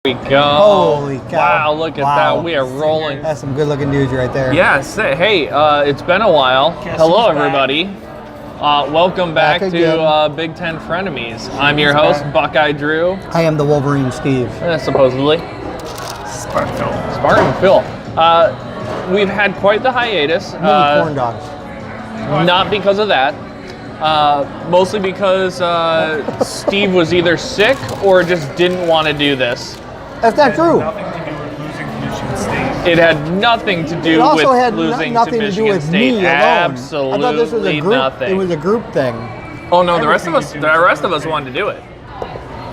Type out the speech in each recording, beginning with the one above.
We go. Holy cow. Wow, look at that. We are rolling. That's some good looking dudes right there. Yes. Hey, it's been a while. Hello, everybody. Welcome back to Big Ten Frenemies. I'm your host, Buckeye Drew. I am the Wolverine Steve. Supposedly. Spartan Phil. We've had quite the hiatus. Corn dogs. Not because of that. Mostly because Steve was either sick or just didn't want to do this. That's not true. Nothing to do with losing to Michigan State. It had nothing to do It also with had losing nothing to to do Michigan with State. me alone. Absolutely I thought this was a group. nothing. It was a group thing. Oh no, the rest of us wanted to do it.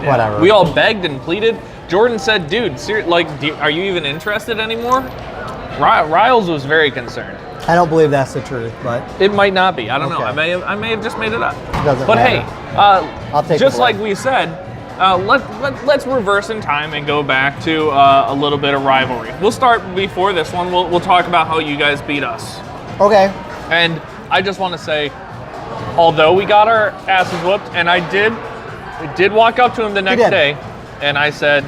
Whatever. We all begged and pleaded. Jordan said, "Dude, are you even interested anymore?" Riles was very concerned. I don't believe that's the truth, but It might not be. I don't know. Okay. I may have just made it up. Doesn't But matter. hey, I'll take just it like away. we said, let's reverse in time and go back to a little bit of rivalry. We'll start before this one. We'll talk about how you guys beat us. okay. And I just want to say, although we got our asses whooped, and I did walk up to him the next did. day, and I said,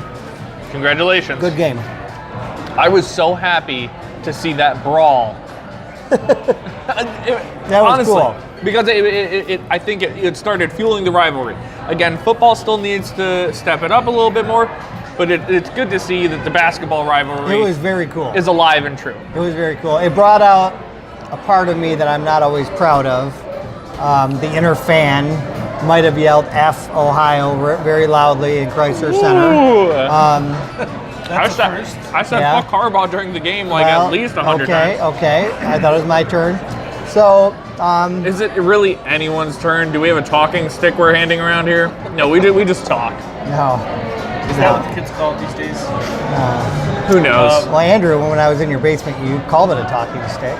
"Congratulations." Good game. I was so happy to see that brawl. That was honestly, cool. because I think it started fueling the rivalry. Again, football still needs to step it up a little bit more, but it's good to see that the basketball rivalry It was very cool. is alive and true. It was very cool. It brought out a part of me that I'm not always proud of. The inner fan might have yelled F Ohio very loudly in Chrysler Center. Ooh. I said Yeah. fuck Harbaugh during the game at least 100 times. Okay. I thought it was my turn. So, Is it really anyone's turn? Do we have a talking stick we're handing around here? No, we just talk. no. Is that what the kids call it these days? Who knows? Well, Andrew, when I was in your basement, you called it a talking stick.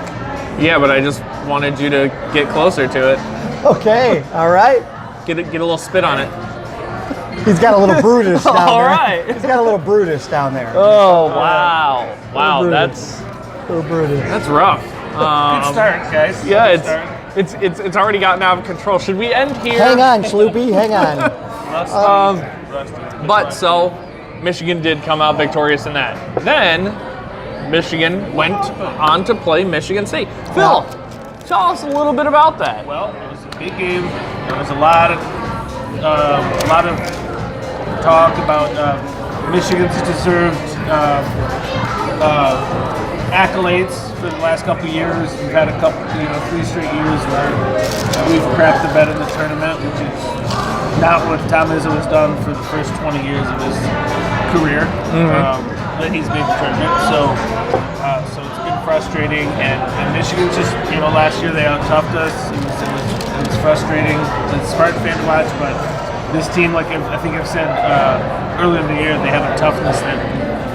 Yeah, but I just wanted you to get closer to it. Okay, all right. Get a little spit on it. He's got a little Brutus down All there. right. He's got a little Brutus down there. Oh wow, wow, Brutus. Little Brutus. that's rough. Good start, guys. Yeah, Good start. it's already gotten out of control. Should we end here? Hang on, Sloopy, hang on. Rusty. But so, Michigan did come out victorious in that. Then, Michigan went on to play Michigan State. Phil, tell us a little bit about that. Well, it was a big game. There was a lot of talk about Michigan's deserved accolades for the last couple of years. We've had a couple, 3 straight years where we've crapped the bed in the tournament, which is not what Tom Izzo has done for the first 20 years of his career. That he's made the tournament. So it's been frustrating. And Michigan's just, last year they out-toughed us. It was frustrating. It's a Spartan fan to watch, but this team, like I think I've said earlier in the year, they have a toughness that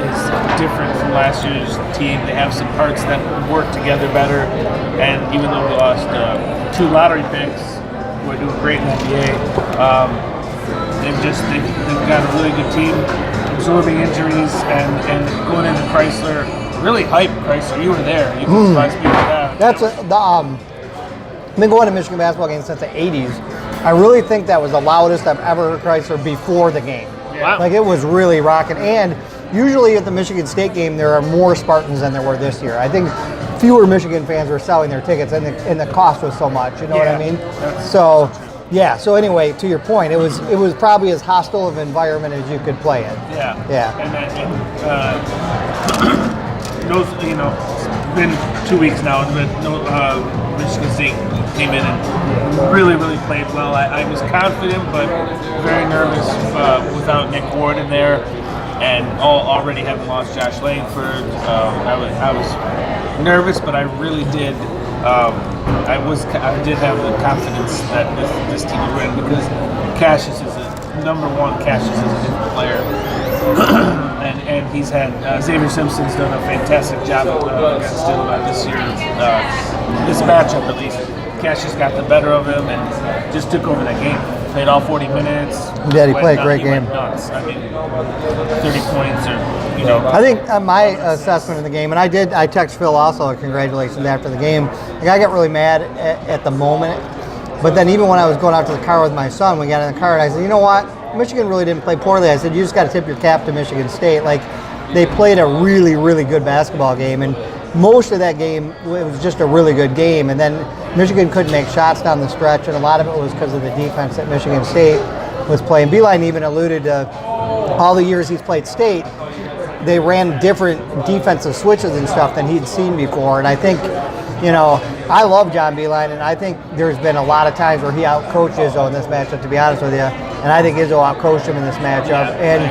is different from last year's team. They have some parts that work together better, and even though we lost 2 lottery picks, we're doing great in the NBA. They've got a really good team, absorbing injuries and going into Chrysler. Really hype Chrysler. You were there. You can speak to that. That's I've been going to Michigan basketball games since the 80s. I really think that was the loudest I've ever heard Chrysler before the game. Wow. Like it was really rocking. And usually at the Michigan State game, there are more Spartans than there were this year. I think fewer Michigan fans were selling their tickets, and the cost was so much. You know what I mean? So, yeah. So anyway, to your point, it was probably as hostile of an environment as you could play in. Yeah. Yeah. It's been 2 weeks now, but Michigan State came in and really, really played well. I was confident, but very nervous without Nick Ward in there, and already having lost Josh Langford. I was nervous, but I really did. I did have the confidence that this team would win because Cassius is number one. Cassius is a different player. And he's had Xavier Simpson's done a fantastic job still about this year, this matchup at least. Cassius got the better of him and just took over that game. Played all 40 minutes. Yeah, he played a great game. Went nuts. I mean, 30 points or I think my assessment of the game, and I text Phil also congratulations after the game. Like I got really mad at the moment, but then even when I was going out to the car with my son, we got in the car and I said, you know what? Michigan really didn't play poorly. I said, you just got to tip your cap to Michigan State. Like, they played a really, really good basketball game, and most of that game, it was just a really good game. And then Michigan couldn't make shots down the stretch, and a lot of it was because of the defense that Michigan State was playing. Beeline even alluded to all the years he's played State, they ran different defensive switches and stuff than he'd seen before. And I think, I love John Beeline, and I think there's been a lot of times where he outcoached Izzo in this matchup, to be honest with you. And I think Izzo outcoached him in this matchup. And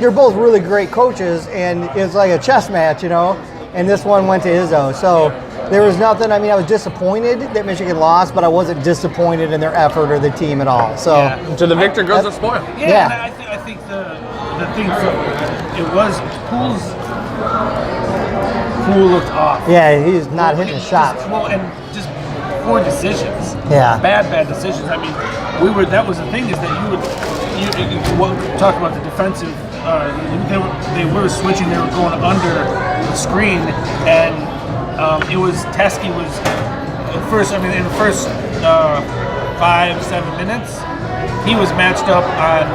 they're both really great coaches, and it's like a chess match, and this one went to Izzo. So there was nothing, I was disappointed that Michigan lost, but I wasn't disappointed in their effort or the team at all. So to the victor goes the spoil. Yeah. And I think the thing it was Poole looked off. Yeah, he's not hitting his shots. And just poor decisions. Yeah. Bad decisions. That was the thing, is that you talk about the defensive. They were switching. They were going under the screen, and it was Teskey was in the first 5-7 minutes, he was matched up on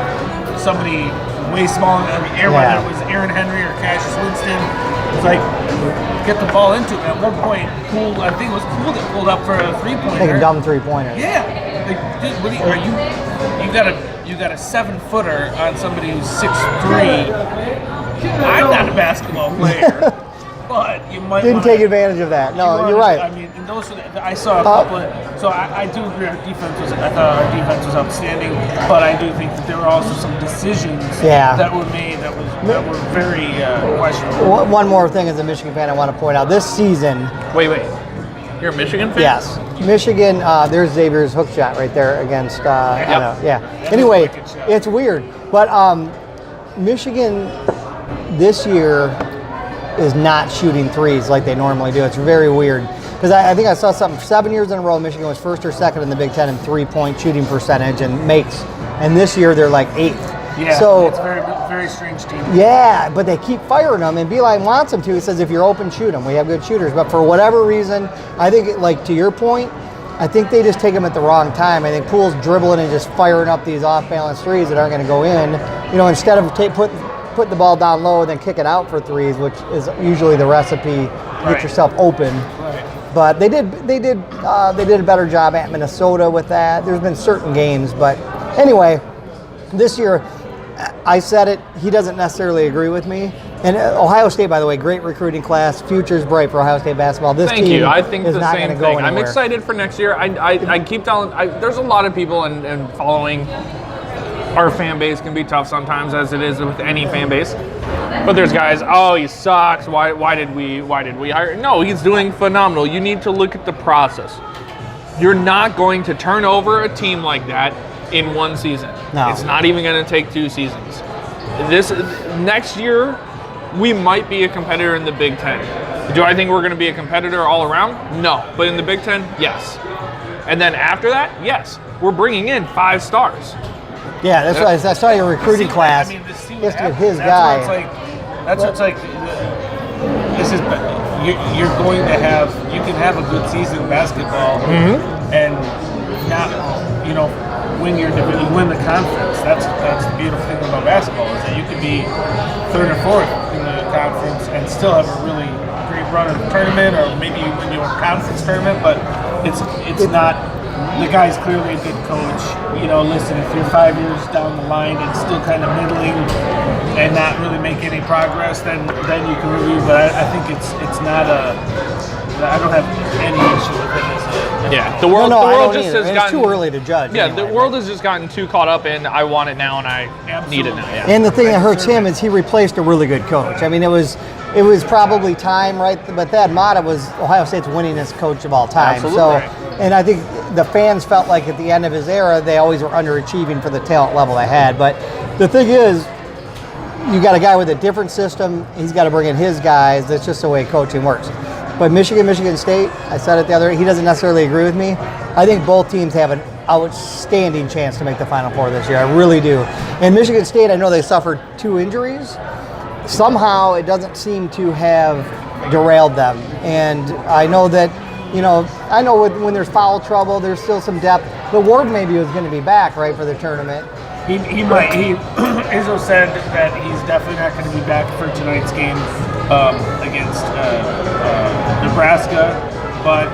somebody way smaller. Whether it was Aaron Henry or Cassius Winston, it was like, get the ball into it. At one point, Poole, I think it was Poole that pulled up for a three-pointer. Take a dumb three-pointer. Yeah. Like, dude, you got a 7-footer on somebody who's 6'3". I'm not a basketball player, but you might didn't take advantage of that. No, you're right. And those I saw a couple of. So I do agree. I thought our defense was outstanding, but I do think that there were also some decisions that were made that were very questionable. One more thing as a Michigan fan I want to point out. This season. Wait. You're a Michigan fan? Yes. Michigan, there's Xavier's hook shot right there against, Anyway, it's weird. But Michigan this year is not shooting threes like they normally do. It's very weird. Because I think I saw something, 7 years in a row, Michigan was first or second in the Big Ten in three-point shooting percentage and makes. And this year they're like 8th. Yeah, so, it's a very, very strange team. Yeah, but they keep firing them, and Beeline wants them to. He says, if you're open, shoot them. We have good shooters. But for whatever reason, I think, to your point, I think they just take them at the wrong time. I think Poole's dribbling and just firing up these off-balance threes that aren't going to go in. Instead of put the ball down low and then kick it out for threes, which is usually the recipe to get yourself open. Right. But they did a better job at Minnesota with that. There's been certain games, but anyway, this year, I said it, he doesn't necessarily agree with me. And Ohio State, by the way, great recruiting class. Future's bright for Ohio State basketball. This Thank team you. I think is the not same going to go thing. anywhere. I'm excited for next year. I keep telling, there's a lot of people, and following our fan base can be tough sometimes, as it is with any fan base. But there's guys, he sucks. Why did we hire? No, he's doing phenomenal. You need to look at the process. You're not going to turn over a team like that in one season. No. It's not even going to take 2 seasons. This next year, we might be a competitor in the Big Ten. Do I think we're going to be a competitor all around? No. But in the Big Ten, yes. And then after that, yes. We're bringing in 5 stars. Yeah, that's why I saw your recruiting class. He has to get his guy. That's what's like. This is. You're going to have. You can have a good season in basketball and not. Win your division, you win the conference. That's the beautiful thing about basketball, is that you could be 3rd or 4th in the conference and still have a really great run in the tournament, or maybe you win your conference tournament. But it's not. The guy's clearly a good coach. Listen, if you're 5 years down the line and still kind of middling and not really make any progress, then you can review. But I think it's not a. I don't have any issue with it. The world just either. has gotten. It's too early to judge. Yeah, anyway, the world has just gotten too caught up in, I want it now and I need it now. Yeah. And the thing that hurts him is he replaced a really good coach. It was probably time, right? But Thad Matta was Ohio State's winningest coach of all time. Absolutely. So, and I think the fans felt like at the end of his era, they always were underachieving for the talent level they had. But the thing is, you got a guy with a different system. He's got to bring in his guys. That's just the way coaching works. But Michigan State, I said it the other day, he doesn't necessarily agree with me. I think both teams have an outstanding chance to make the Final Four this year. I really do. And Michigan State, I know they suffered 2 injuries. Somehow it doesn't seem to have derailed them. And I know that, I know when there's foul trouble, there's still some depth. But Ward maybe was going to be back, right, for the tournament. He might. Izzo said that he's definitely not going to be back for tonight's game against Nebraska, but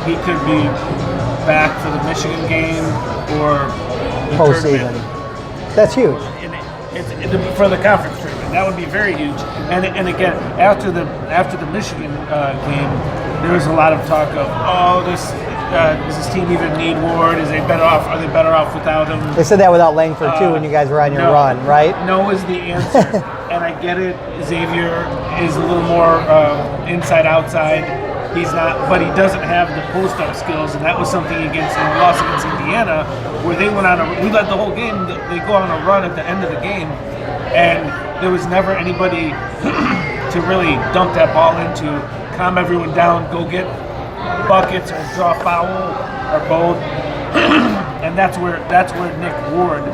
he could be back for the Michigan game or the Postseason. tournament. That's huge. For the conference tournament, that would be very huge. And again, after the Michigan game, there was a lot of talk of, does this team even need Ward? Are they better off without him? They said that without Langford too when you guys were on your run, right? No is the answer, and I get it. Xavier is a little more inside outside. He's not, but he doesn't have the post-up skills, and that was something against the loss against Indiana, where they went on we led the whole game. They go on a run at the end of the game, and there was never anybody to really dump that ball into, calm everyone down, go get buckets or draw foul or both, and that's where Nick Ward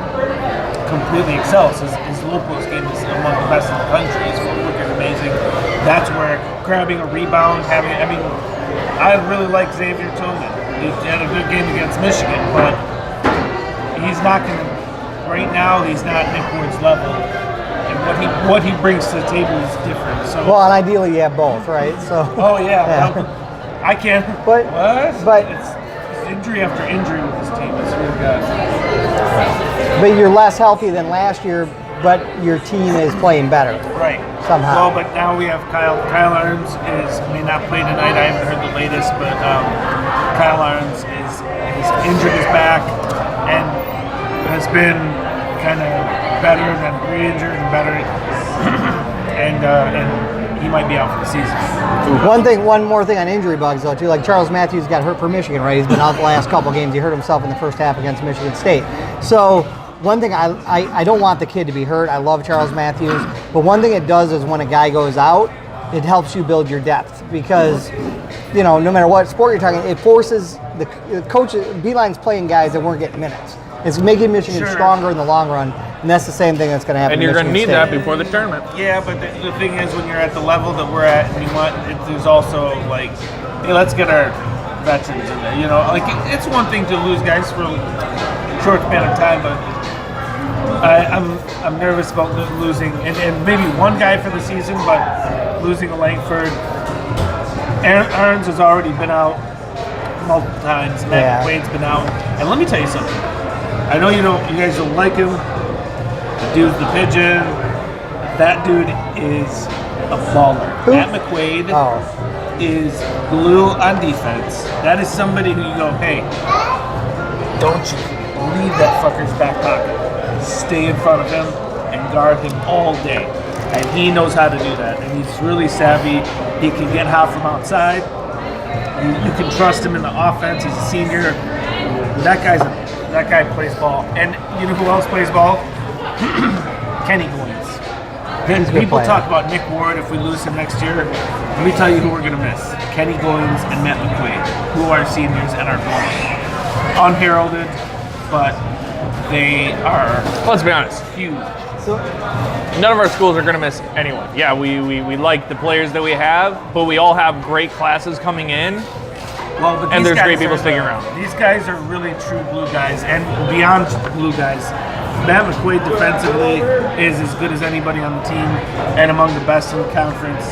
completely excels. His low post game is among the best in the country. His footwork is amazing. That's where grabbing a rebound, I really like Xavier Tillman. He had a good game against Michigan, but he's not going to. Right now, he's not Nick Ward's level, and what he brings to the table is different. So, well, and ideally you have both, right? So. Oh yeah. I can't. But it's injury after injury with this team. It's really good. But you're less healthy than last year, but your team is playing better. Right. Somehow. Well, but now we have Kyle. Kyle Arns may not play tonight. I haven't heard the latest, but Kyle Arns is injured his back and has been kind of better than re-injured and better, and he might be out for the season. One more thing on injury bugs though too. Like Charles Matthews got hurt for Michigan, right? He's been out the last couple games. He hurt himself in the first half against Michigan State. So one thing I don't want the kid to be hurt. I love Charles Matthews, but one thing it does is when a guy goes out, it helps you build your depth because no matter what sport you're talking, it forces the coach. Beeline's playing guys that weren't getting minutes. It's making Michigan stronger in the long run, and that's the same thing that's going to happen. And you're going to need that before the tournament. Yeah, but the thing is, when you're at the level that we're at, and there's also like, hey, let's get our veterans in there. It's one thing to lose guys for a short span of time, but I'm nervous about losing, and maybe one guy for the season, but losing a Langford. Arns has already been out multiple times. Matt McQuaid's been out, and let me tell you something. I know you guys don't like him. The dude's the pigeon. That dude is a baller. Who? Matt McQuaid is glue on defense. That is somebody who you go, hey, don't you leave that fucker's back pocket. Stay in front of him and guard him all day. And he knows how to do that. And he's really savvy. He can get hot from outside. You can trust him in the offense. He's a senior. That guy plays ball. And you know who else plays ball? Kenny Goins. Then people talk about Nick Ward if we lose him next year. Let me tell you who we're going to miss. Kenny Goins and Matt McQuaid, who are seniors and are gone. Unheralded, but they are, let's be honest, huge. None of our schools are going to miss anyone. Yeah, we like the players that we have, but we all have great classes coming in. Well, but and there's great people sticking around. These guys are really true glue guys, and beyond glue guys, Matt McQuaid defensively is as good as anybody on the team, and among the best in the conference.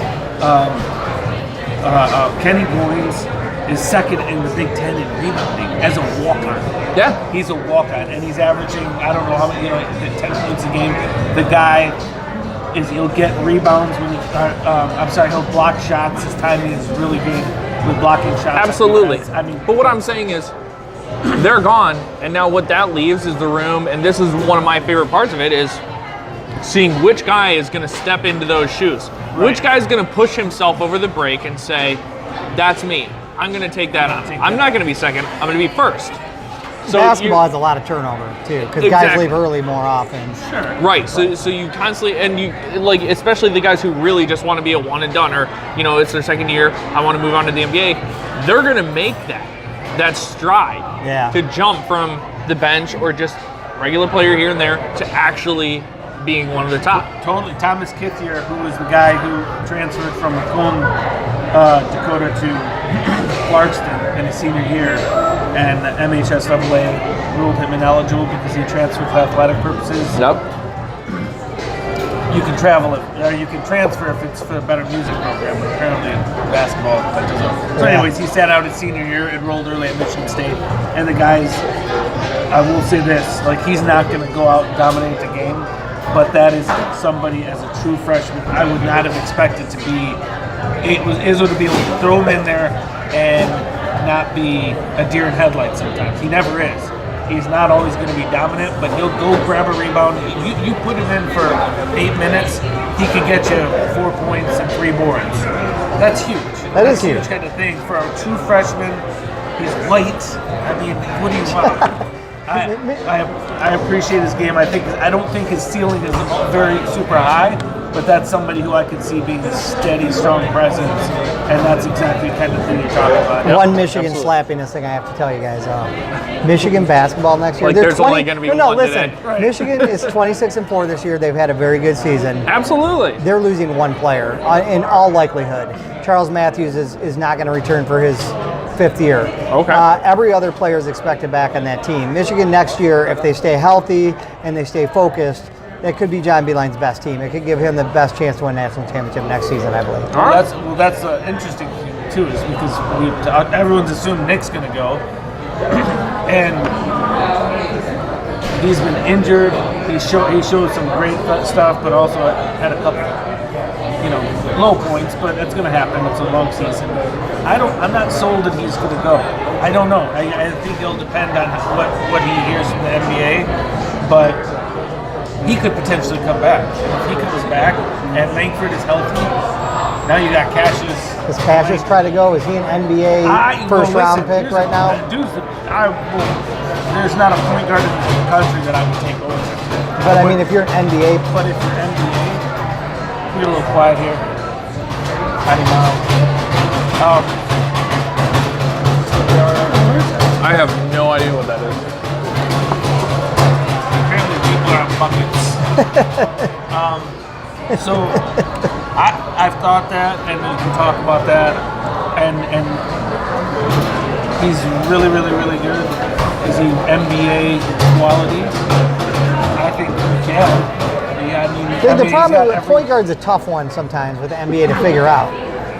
Kenny Goins is second in the Big Ten in rebounding as a walk-on. Yeah, he's a walk-on, and he's averaging I don't know how many 10 points a game. The guy he'll get rebounds when he'll block shots. His timing is really good with blocking shots. Absolutely. But what I'm saying is, they're gone, and now what that leaves is the room, and this is one of my favorite parts of it, is seeing which guy is going to step into those shoes. Right. Which guy is going to push himself over the break and say, that's me. I'm going to take that on. I'm not going to be second. I'm going to be first. So basketball has a lot of turnover, too, because guys leave early more often. Sure. Right, so you constantly, and you, like, especially the guys who really just want to be a one and done, or, it's their second year, I want to move on to the NBA, they're going to make that stride to jump from the bench or just regular player here and there to actually being one of the top. Totally. Thomas Kithier, who was the guy who transferred from Macomb, Dakota to Clarkston in his senior year, and the MHSAA ruled him ineligible because he transferred for athletic purposes. Nope. You can travel it, or you can transfer if it's for a better music program, but apparently in basketball that doesn't. So anyways, he sat out his senior year, enrolled early at Michigan State, and the guys, I will say this, like he's not going to go out and dominate the game, but that is somebody as a true freshman I would not have expected to be. It was Izzo to be able to throw him in there and not be a deer in headlights sometimes. He never is. He's not always going to be dominant, but he'll go grab a rebound. You put him in for 8 minutes, he could get you 4 points and 3 boards. That's huge. That's a huge kind of thing for a true freshman. He's light. I mean, what do you want? I appreciate his game. I don't think his ceiling is very super high, but that's somebody who I could see being a steady, strong presence, and that's exactly the kind of thing you're talking about. One Michigan slappiness thing I have to tell you guys. Michigan basketball next year. Like there's only going to be one listen, today. Right. Michigan is 26-4 this year. They've had a very good season. Absolutely. They're losing one player in all likelihood. Charles Matthews is not going to return for his 5th year. Okay. Every other player is expected back on that team. Michigan next year, if they stay healthy and they stay focused, that could be John Beilein's best team. It could give him the best chance to win a national championship next season, I believe. That's interesting thing too, is because everyone's assumed Nick's going to go, and he's been injured. He showed some great stuff, but also had a couple, low points. But that's going to happen. It's a long season. I'm not sold that he's going to go. I don't know. I think it'll depend on what he hears from the NBA, but he could potentially come back. If he comes back and Langford is healthy, now you got Cassius. Does Cassius try to go? Is he an NBA first-round pick right now? Dude, there's not a point guard in the country that I would take over. But I mean, if you're an NBA, But if you're NBA, you're a little quiet here. I don't know. I have no idea what that is. Apparently people are on buckets. So I've thought that, and we can talk about that, and he's really, really, really good. Is he NBA quality? I think the problem with point guard's a tough one sometimes with the NBA to figure out.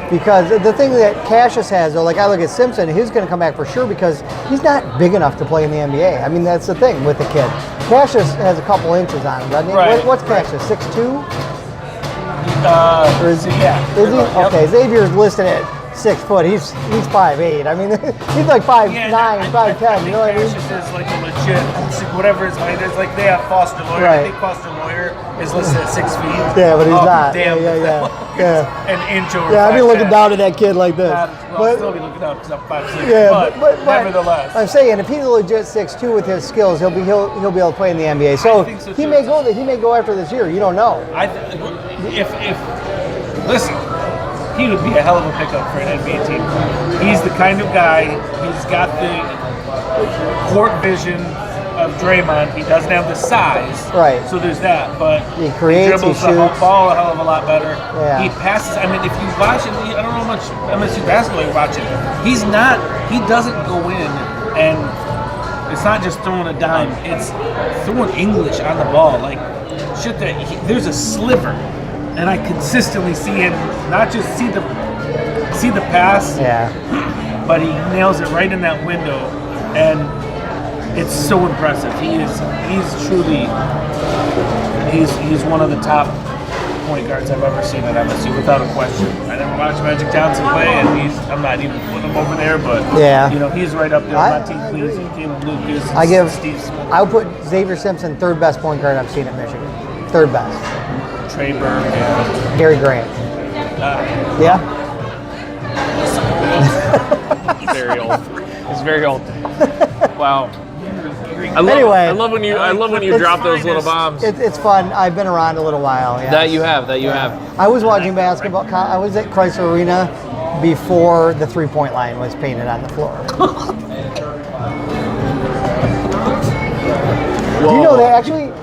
Because the thing that Cassius has, though, like I look at Simpson, he's going to come back for sure because he's not big enough to play in the NBA. I mean, that's the thing with the kid. Cassius has a couple inches on him, doesn't he? Right. What's Cassius, 6'2"? Or is he? Yeah. Is he? Okay, Xavier's listed at 6 foot. He's 5'8". I mean, he's like 5'9", 5'10". You know what I mean? Cassius is like a legit, whatever his height is. Like they have Foster Lawyer. Right. I think Foster Lawyer is listed at 6 feet. Yeah, but he's not. Damn. Yeah. An inch over. Yeah, I'd be 5'10". looking down at that kid like this. I'll still be looking up because I'm 5'6". Yeah, but nevertheless. I'm saying if he's a legit 6'2" with his skills, he'll be able to play in the NBA. So, I think so, he too. may go after this year. You don't know. If listen, he would be a hell of a pickup for an NBA team. He's the kind of guy. He's got the court vision of Draymond. He doesn't have the size, right? So there's that. But he creates, dribbles he the shoots. ball a hell of a lot better. Yeah. He passes. I mean, if you watch him, I don't know how much MSU basketball you're watching. He doesn't go in and it's not just throwing a dime. It's throwing English on the ball. Like shit there's a sliver. And I consistently see him not just see the pass, but he nails it right in that window, and it's so impressive. He's truly one of the top point guards I've ever seen at MSU, without a question. I never watched Magic Johnson play, and I'm not even putting him over there, but he's right up there. Monte Cleese, Caleb Lucas, Steve Smith. I would put Xavier Simpson third best point guard I've seen at Michigan. Third best. Trey Burke and Gary Grant. Yeah. He's very old. He's very old. Wow. I love when you drop those little bombs. It's fun. I've been around a little while. Yes. That you have. I was watching basketball. I was at Chrysler Arena before the three-point line was painted on the floor. Do you know that actually?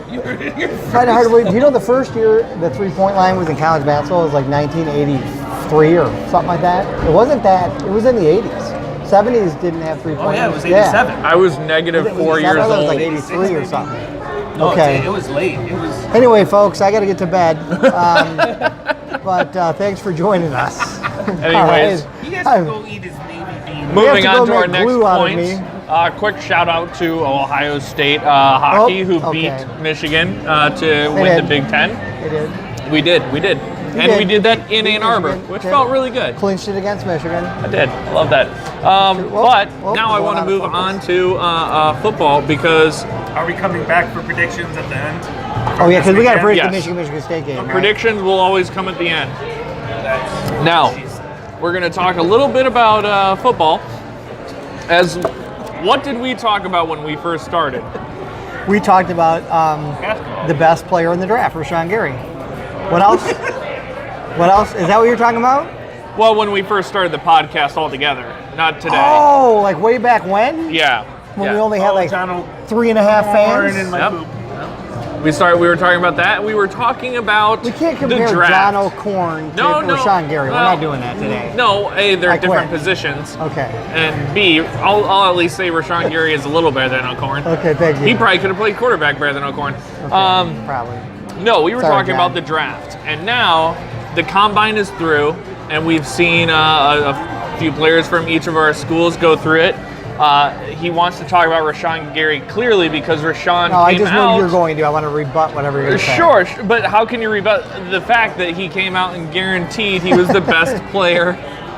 Kind of hard to believe. Do you know the first year the three-point line was in college basketball was like 1983 or something like that? It wasn't that. It was in the 80s. 70s didn't have 3-point. Oh yeah, it was 87. I was negative 4 years It was old. like 83 or something. No, Okay. it was late. It was. Anyway, folks, I got to get to bed. But thanks for joining us. Anyways, He has to go eat his Navy bean. moving have to on go to our make next glue out of point. me. Quick shout out to Ohio State hockey, who okay. beat Michigan to win the did. Big Ten. They did. We did. And did. we did that in Beat Ann Arbor, Michigan. which Yeah. felt really good. Clinched it against Michigan. I did. I love that. But now I want to move on to football because Are we coming back for predictions at the end? Oh, yeah, because we got to break. predict Yes. the Michigan State game. Right? predictions will always come at the end. Now, we're going to talk a little bit about football. What did we talk about when we first started? We talked about Basketball. the best player in the draft, Rashawn Gary. What else? What else? Is that what you're talking about? Well, when we first started the podcast altogether, not today. Oh, like way back when? Yeah. When yeah. we only had like John 3.5 fans? in my Yep. poop. We were talking about that. We were talking about We can't the compare draft. John O'Corn to Rashawn Gary. We're not doing that today. No, A, they're I different quit. positions. Okay. And B, I'll at least say Rashawn Gary is a little better than O'Corn. Okay, thank you. He probably could have played quarterback better than O'Corn. Probably. No, we were Sorry, talking John. about the draft. And now the combine is through, and we've seen a few players from each of our schools go through it. He wants to talk about Rashawn Gary clearly because Rashawn No, I came just out. know you're going to. I want to rebut whatever you're going to say. Sure, but how can you rebut the fact that he came out and guaranteed he was the best player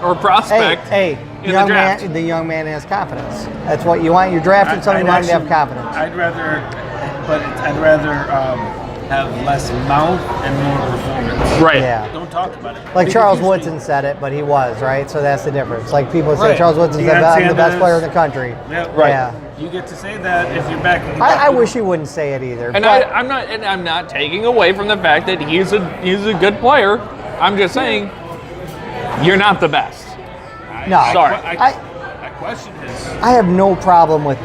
or prospect Hey, in the draft? the young man has confidence. That's what you want. You're drafting somebody who wants to have confidence. I'd rather have less mouth and more performance. Right. Yeah. Don't talk about it. Like Because Charles usually- Woodson said it, but he was, right? So that's the difference. Like people say Right. Charles Woodson's the Deion best Sanders. player in the country. Yeah, Right. Yeah. You get to say that if you're back. I wish he wouldn't say it either. And but I'm not taking away from the fact that he's a good player. I'm just saying you're not the best. no, Sorry. I question his. I have no problem with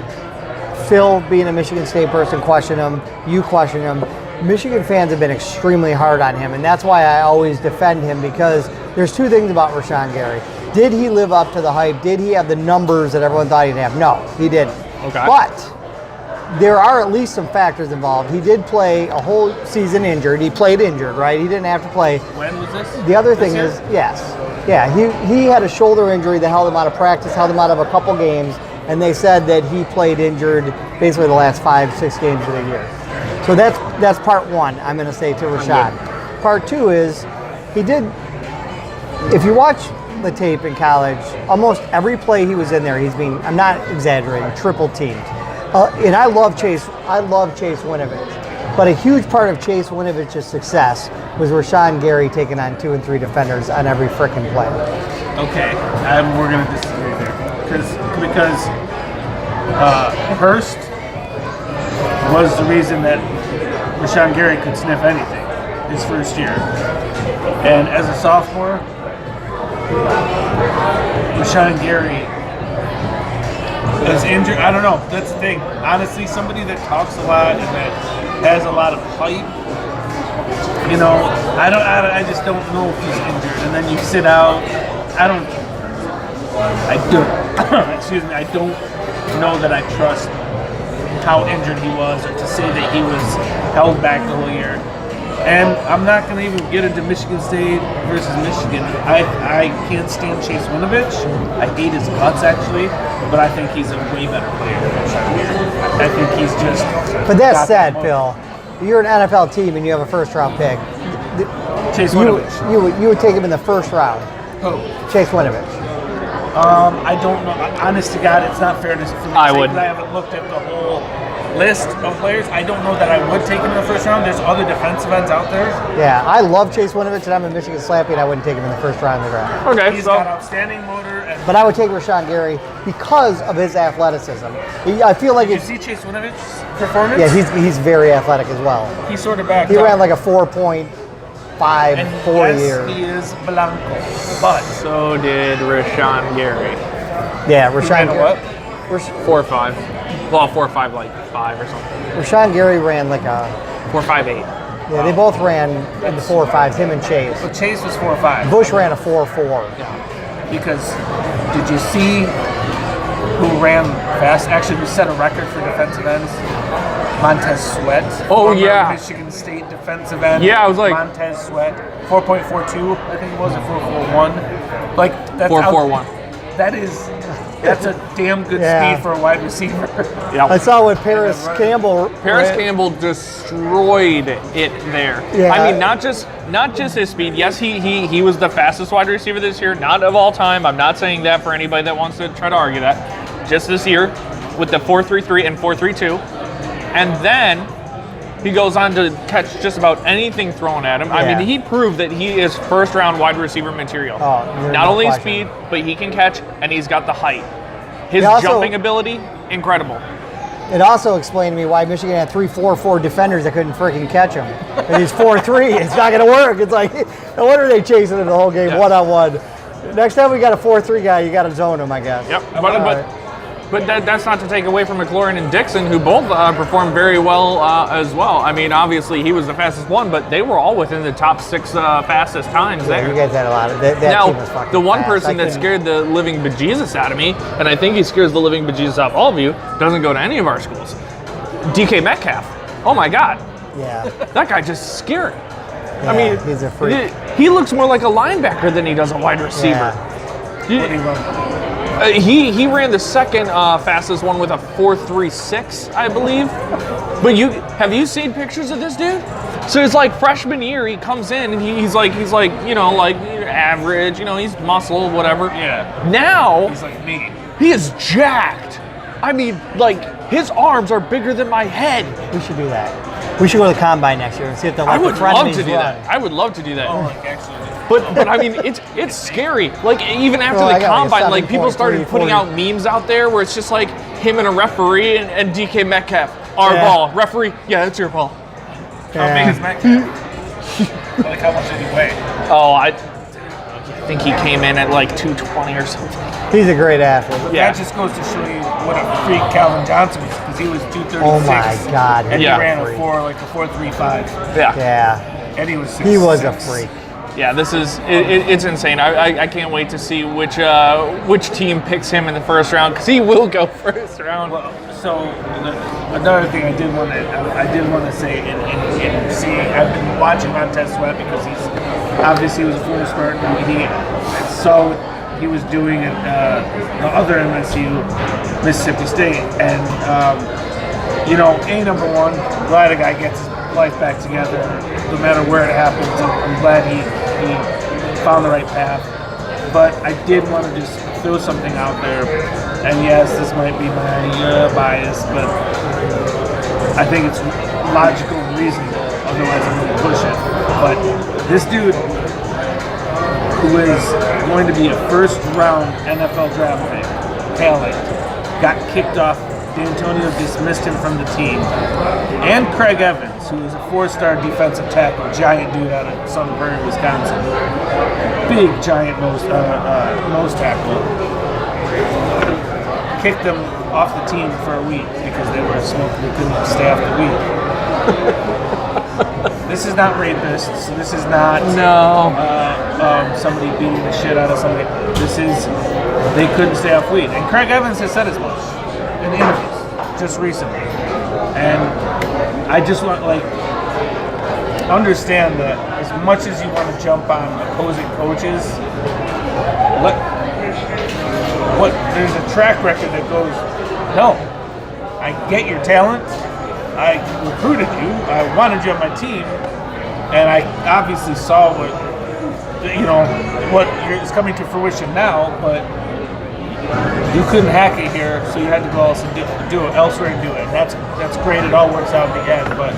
Phil being a Michigan State person, question him, you question him. Michigan fans have been extremely hard on him, and that's why I always defend him, because there's two things about Rashawn Gary. Did he live up to the hype? Did he have the numbers that everyone thought he'd have? No, he didn't. Okay. But there are at least some factors involved. He did play a whole season injured. He played injured, right? He didn't have to play. When was this? The other This thing year? is, yes. Yeah, he had a shoulder injury that held him out of practice, held him out of a couple games, and they said that he played injured basically the last 5-6 games of the year. So that's part one, I'm going to say to Rashad. Part two is, he did, if you watch the tape in college, almost every play he was in there, I'm not exaggerating, triple teamed. And I love Chase Winovich. But a huge part of Chase Winovich's success was Rashawn Gary taking on 2 and 3 defenders on every frickin' play. Okay, we're going to disagree there. Because Hurst was the reason that Rashawn Gary could sniff anything his first year. And as a sophomore, Rashawn Gary is injured. I don't know. That's the thing. Honestly, somebody that talks a lot and that has a lot of hype, you know, I just don't know if he's injured. And then you sit out. Excuse me. I don't know that I trust how injured he was, or to say that he was held back the whole year. And I'm not going to even get into Michigan State versus Michigan. I can't stand Chase Winovich. I hate his guts, actually, but I think he's a way better player than Rashawn Gary. I think he's just. But that got said, that Phil, you're an NFL team and you have a first-round pick. Chase You Winovich. would take him in the first round, Who? Chase Winovich. I don't know. Honest to God, it's not fair to for me to I say, wouldn't. because I haven't looked at the whole list of players. I don't know that I would take him in the first round. There's other defensive ends out there. Yeah, I love Chase Winovich, and I'm a Michigan Slappy, and I wouldn't take him in the first round of the draft. Okay, He's so got outstanding motor. And But I would take Rashawn Gary because of his athleticism. I feel like did you it's, see Chase Winovich's performance? yeah, he's very athletic as well. He's sort of back. He ran like a 4.5 and 4 yes, year. he is Blanco, but so did Rashawn Gary. Yeah, he Rashawn ran a what? 4 or 5. Well, 4 or 5, like 5 or something. Rashawn Gary ran like a 4, 5, 8. yeah. They both ran in the 4 or 5s. Him and Chase. Well, Chase was 4 or 5. Bush ran a 4.4. Because did you see who ran fast, actually who set a record for defensive ends. Montez Sweat. Oh, former yeah. Michigan State defensive end. Yeah, I was like- Montez Sweat. 4.42, I think it was, or 4.41. Like, that's 4.41. That's a damn good Yeah. speed for a wide receiver. Yeah. I saw what Paris Campbell. Paris Campbell destroyed it there. Yeah. I mean, not just his speed. Yes, he was the fastest wide receiver this year, not of all time. I'm not saying that for anybody that wants to try to argue that. Just this year with the 4.33 and 4.32. And then he goes on to catch just about anything thrown at him. Yeah. I mean, he proved that he is first-round wide receiver material. Oh, there's not no only question. speed, but he can catch, and he's got the height. His He also- jumping ability, incredible. It also explained to me why Michigan had 3-4-4 defenders that couldn't freaking catch him. And he's 4-3. It's not going to work. It's like, no wonder they chasing him the whole game Yeah. one-on-one. Next time we got a 4-3 guy, you got to zone him, I guess. Yep, All but right. that's not to take away from McLaurin and Dixon, who both performed very well as well. I mean, obviously he was the fastest one, but they were all within the top 6 fastest times Yeah, there. you guys had a lot of that. That team was Now, fucking the one fast. person I that couldn't- scared the living bejesus out of me, and I think he scares the living bejesus out of all of you, doesn't go to any of our schools. DK Metcalf. Oh my God, Yeah. that guy just scary. I Yeah, mean, he's a freak. he looks more like a linebacker than he does a wide receiver. Yeah. What do you run? He ran the second fastest one with a 4.36, I believe. But have you seen pictures of this dude? So it's like freshman year, he comes in and he's like like average, he's muscle, whatever. Yeah. Now He's like me. he is jacked. I mean, like his arms are bigger than my head. We should do that. We should go to the combine next year and see if they'll I let would the love frenemies to do run. that. I would love to do that. Oh, like actually. But I mean, it's scary. Like even after Well, I the got like a combine, like people 7.3, started putting 40. out memes out there where it's just like him and a referee and DK Metcalf, our Yeah. ball, referee, yeah, it's your ball. How big is Metcalf? Like, how much did he weigh? Oh, I think he came in at like 220 or something. He's a great athlete. Yeah. That just goes to show you what a freak Calvin Johnson was, because he was 236. Oh my God. And Yeah. he ran a 4.35. Yeah. Yeah. And he was 6'6". He was a freak. Yeah, this is it's insane. I can't wait to see which team picks him in the first round, because he will go first round. Well, so another thing I did want to say in seeing, I've been watching Montez Sweat because he's obviously he was a former Spartan. He saw what he was doing at the other MSU, Mississippi State, and number one, glad a guy gets his life back together, no matter where it happens. I'm glad he found the right path. But I did want to just throw something out there, and yes, this might be my bias, but I think it's logical, reasonable. Otherwise, I'm going to push it. But this dude, who is going to be a first-round NFL draft pick, talent, got kicked off. D'Antonio dismissed him from the team. And Craig Evans, who is a 4-star defensive tackle, giant dude out of Sun Prairie, Wisconsin. Big, giant nose tackle. Kicked them off the team for a week because they were smoking. They couldn't stay off the week. This is not rapists. This is not somebody beating the shit out of somebody. This is, they couldn't stay off weed. And Craig Evans has said as much in interviews just recently. And I just want, understand that as much as you want to jump on opposing coaches, there's a track record that goes, no, I get your talent, I recruited you, I wanted you on my team, and I obviously saw what is coming to fruition now, but you couldn't hack it here, so you had to go elsewhere and do it. And that's great. It all works out in the end, but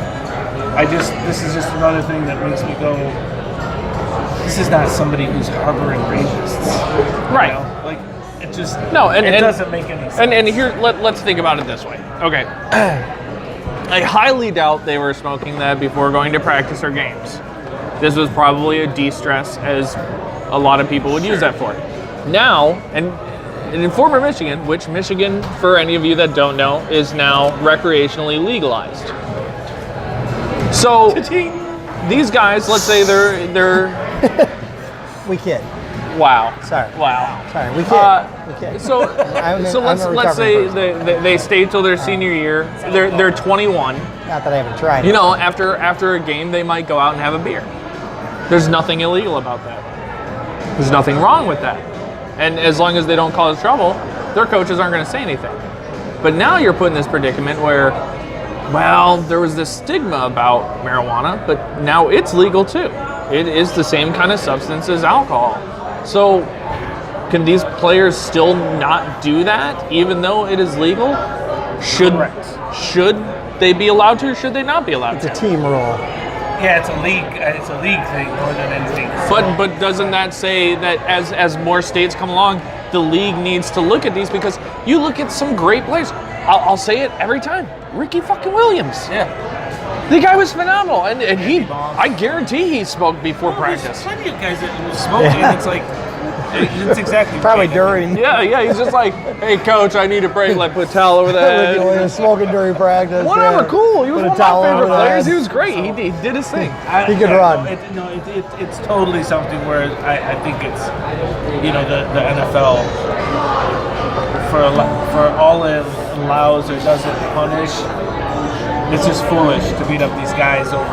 this is just another thing that makes me go, this is not somebody who's harboring rapists. Right. It just it and doesn't make any sense. And here, let's think about it this way. Okay. I highly doubt they were smoking that before going to practice or games. This was probably a de-stress, as a lot of people would use that for. Now, and in former Michigan, which Michigan, for any of you that don't know, is now recreationally legalized. So these guys, let's say they're We kid. Wow. Sorry. Wow. Sorry, we can't. We can't. So, I'm so let's a let's say recovering they stay till their senior year. They're 21. Not that I haven't tried. You know, after a game, they might go out and have a beer. There's nothing illegal about that. There's nothing wrong with that. And as long as they don't cause trouble, their coaches aren't going to say anything. But now you're put in this predicament where, well, there was this stigma about marijuana, but now it's legal too. It is the same kind of substance as alcohol. So can these players still not do that even though it is legal? Should they be allowed to, or should they not be allowed It's to? a team rule. Yeah, it's a league thing more than anything. But doesn't that say that as more states come along, the league needs to look at these? Because you look at some great players. I'll say it every time. Ricky fucking Williams. Yeah. The guy was phenomenal, and I guarantee he smoked before practice. There's plenty of guys that will smoke, and it's like, it's exactly Probably right. during. Yeah, he's just like, hey, coach, I need a break. Like, put a towel over Ricky that. Williams smoking during practice. Whatever, yeah. cool. He was Put a one of my towel favorite over that. players. He was great. He did his thing. He could run. It's totally something where I think it's, the NFL, for all it allows or doesn't punish, it's just foolish to beat up these guys over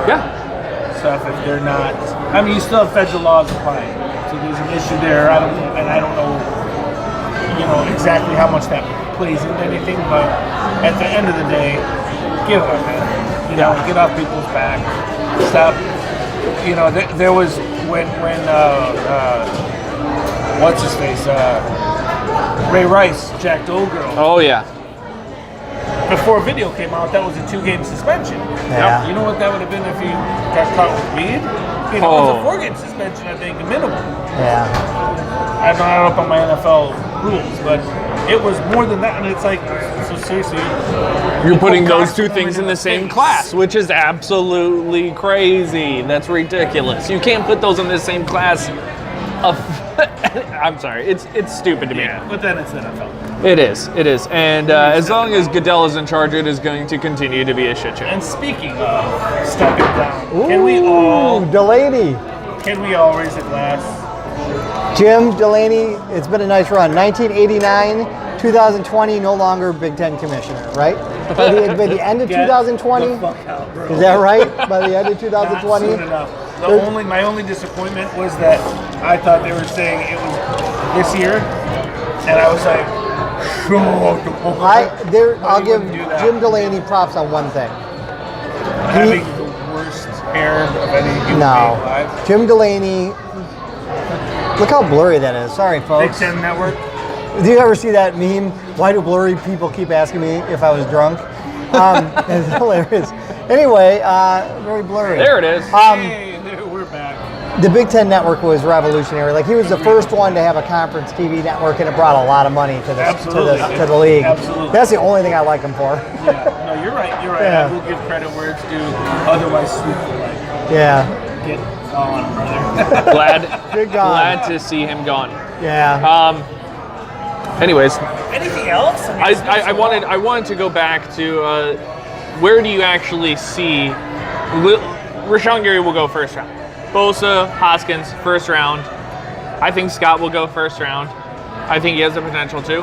stuff if they're not. I mean, you still have federal laws applying, so there's an issue there. I don't know, exactly how much that plays into anything, but at the end of the day, give up, man. Get off people's back. Stop. There was when what's his face, Ray Rice jacked old girl. Oh, yeah. Before video came out, that was a 2-game suspension. Yeah. You know what that would have been if he got caught with weed? It was a 4-game suspension, I think, minimum. Yeah. I'm not up on my NFL rules, but it was more than that, and it's like, so seriously. You're putting those two things in the same class, which is absolutely crazy. That's ridiculous. You can't put those in the same class of... I'm sorry, it's stupid to me. Yeah, but then it's the NFL. It is. And as long as Goodell is in charge, it is going to continue to be a shit show. And speaking of stepping down, Ooh, Delaney, Delaney. can we all raise a glass? Jim Delaney, it's been a nice run. 1989, 2020, no longer Big Ten commissioner, right? By the end of 2020, the fuck out, bro. is that right? By the end of 2020? Not soon enough. My only disappointment was that I thought they were saying it was this year, and I was like, I'll give Jim Delaney props on one thing. Having the worst hair of any human being alive. Jim Delaney, look how blurry that is. Sorry, folks. Big Ten Network. Do you ever see that meme? Why do blurry people keep asking me if I was drunk? It's hilarious. Anyway, very blurry. There it is. Hey, we're back. The Big Ten Network was revolutionary. Like, he was the first one to have a conference TV network, and it brought a lot of money to the league. Absolutely. That's the only thing I like him for. Yeah, no, you're right. Yeah. I will give credit where it's due. Otherwise, sweep the leg. Yeah. Get on, brother. Good God. Glad to see him gone. Yeah. Anyways, Anything else? I wanted to go back to where do you actually see Rashawn Gary will go first round. Bosa, Hoskins, first round. I think Scott will go first round. I think he has the potential to.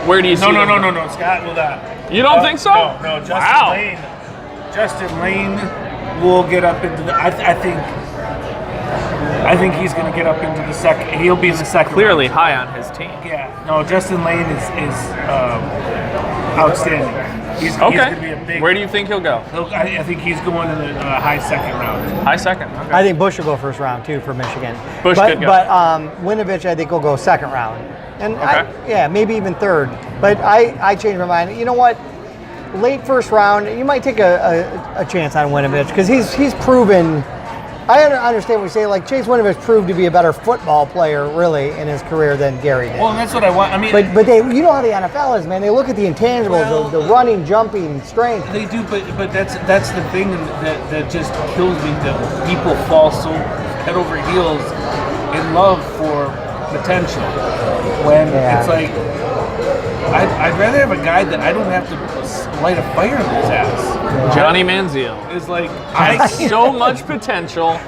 Where do you see him? No. Scott will not. You don't think so? No. Justin Lane will get up into the. I think he's going to get up into the second. He'll be in the second. Clearly round. high on his team. Yeah. No, Justin Lane is outstanding. He's going to be a big. Where do you think he'll go? I think he's going in the high second round. High second. Okay. I think Bush will go first round, too, for Michigan. Bush could go. But Winovich, I think, will go second round. And, Okay. maybe even third. But I changed my mind. You know what? Late first round, you might take a chance on Winovich, because he's proven. I understand what you say. Like, Chase Winovich proved to be a better football player, really, in his career than Gary did. Well, that's what I want. I mean, but they, you know how the NFL is, man. They look at the intangibles, the running, jumping, strength. they do, but that's the thing that just kills me. That people fall so head over heels in love for potential when it's like I'd rather have a guy that I don't have to light a fire in his ass. Johnny Manziel Is like has so much potential,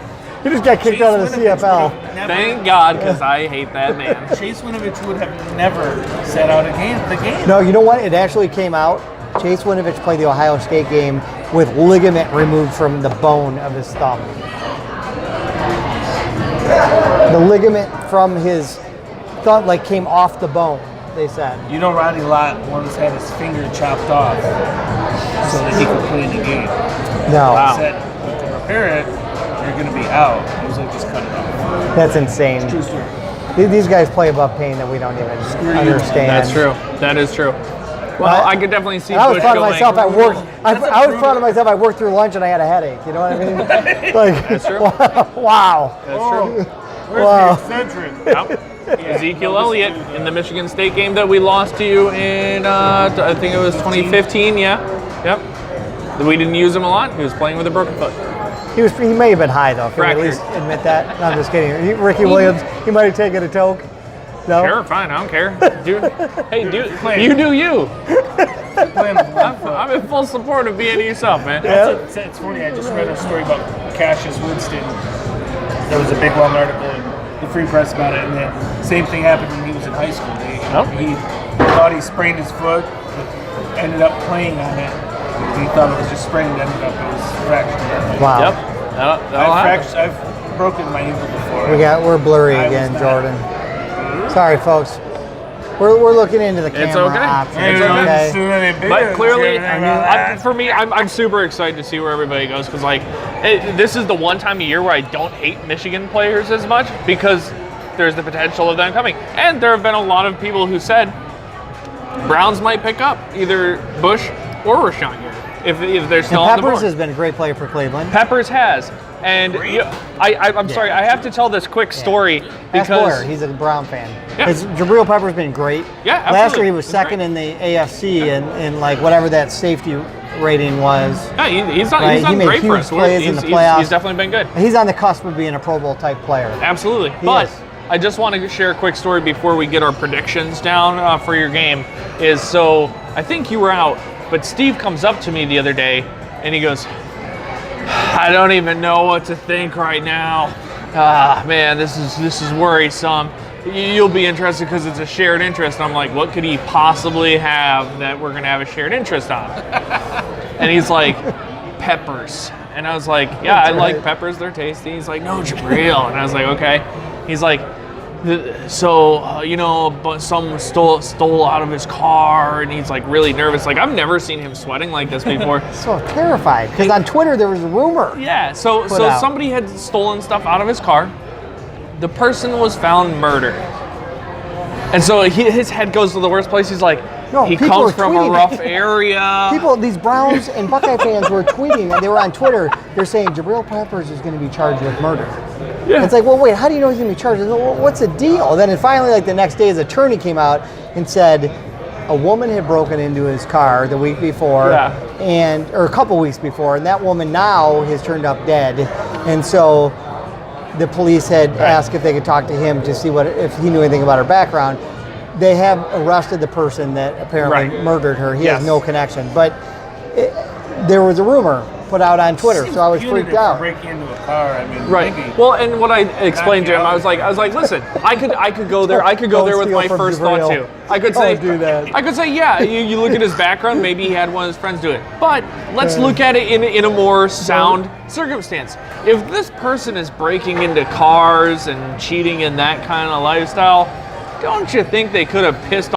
He just got kicked out of the CFL. Thank God, because I hate that man. Chase Winovich would have never set out the game. No, you know what? It actually came out. Chase Winovich played the Ohio State game with ligament removed from the bone of his thumb. The ligament from his thumb came off the bone, they said. You know, Rodney Lott once had his finger chopped off so that he could play in the game. No. Wow. He said, to repair it, you're going to be out. He was like, just cut it off. That's insane. True story. These guys play above pain that we don't even understand. That's true. That is true. Well, I could definitely see I was Bush proud of going. myself. I worked. I was proud of myself. I worked through lunch and I had a headache. You know what I mean? That's true. Wow. That's true. Where's Wow. the eccentric? Yep. Ezekiel Elliott in the Michigan State game that we lost to you in, I think it was 2015. Yeah. Yep. We didn't use him a lot. He was playing with a broken foot. He may have been high though. Can we at Fractured. least admit that? No, I'm just kidding. Ricky Williams. He might have taken a toke. No. Sure, fine. I don't care. You do you. I'm in full support of being yourself, man. It's funny. I just read a story about Cassius Winston. There was a big long article in the Free Press about it, and the same thing happened when he was in high school. He thought he sprained his foot, but ended up playing on it. He thought it was just sprained, ended up it was fractured. Wow. Yep. That'll happen. I've broken my ankle before. We're blurry I was again, not- Jordan. Sorry, folks. We're looking into the camera It's okay. options. It's okay. But clearly, for me, I'm I'm super excited to see where everybody goes because, this is the one time of year where I don't hate Michigan players as much because there's the potential of them coming. And there have been a lot of people who said Browns might pick up either Bush or Rashawn Gary if they're still on the board. Peppers has been a great player for Cleveland. Peppers has. And I'm sorry, I have to tell this quick story Ask because Blair, he's a Brown fan. Yeah. Jabril Pepper's been great. Yeah, Last absolutely. year he was He's second great. in the AFC in whatever that safety rating was. yeah, he's Right, done he made great for huge us. plays in the playoffs. He's definitely been good. He's on the cusp of being a Pro Bowl type player. Absolutely. But is. I just want to share a quick story before we get our predictions down for your game. So I think you were out, but Steve comes up to me the other day and he goes, I don't even know what to think right now. Man, this is worrisome. You'll be interested because it's a shared interest. And I'm like, what could he possibly have that we're going to have a shared interest on? And he's like, peppers. And I was like, yeah, I like peppers. They're tasty. He's like, no, Jabril. And I was like, okay. He's like, but someone stole out of his car, and he's like really nervous. Like, I've never seen him sweating like this before. So terrified because on Twitter there was a rumor. Yeah, so out. somebody had stolen stuff out of his car. The person was found murdered. And so his head goes to the worst place. He's like, No, he people comes are from a tweeting. rough area. These Browns and Buckeye fans were tweeting, and they were on Twitter. They're saying Jabril Peppers is going to be charged with murder. Yeah. It's like, well, wait, how do you know he's going to be charged? Well, what's the deal? Then finally, the next day, his attorney came out and said a woman had broken into his car the week before, or a couple weeks before, and that woman now has turned up dead. And so the police had asked if they could talk to him to see if he knew anything about her background. They have arrested the person that apparently murdered her. He has no connection. But there was a rumor put out on Twitter, so I was freaked out. Breaking into a car, I mean, Right. maybe. Well, and what I explained to him, I was like, listen, I could go there. I could go there with Don't my steal from first thought Jabril. too. I could say, Don't do that. I could say, yeah. You look at his background. Maybe he had one of his friends do it. But let's look at it in a more sound circumstance. If this person is breaking into cars and cheating in that kind of lifestyle, don't you think they could have pissed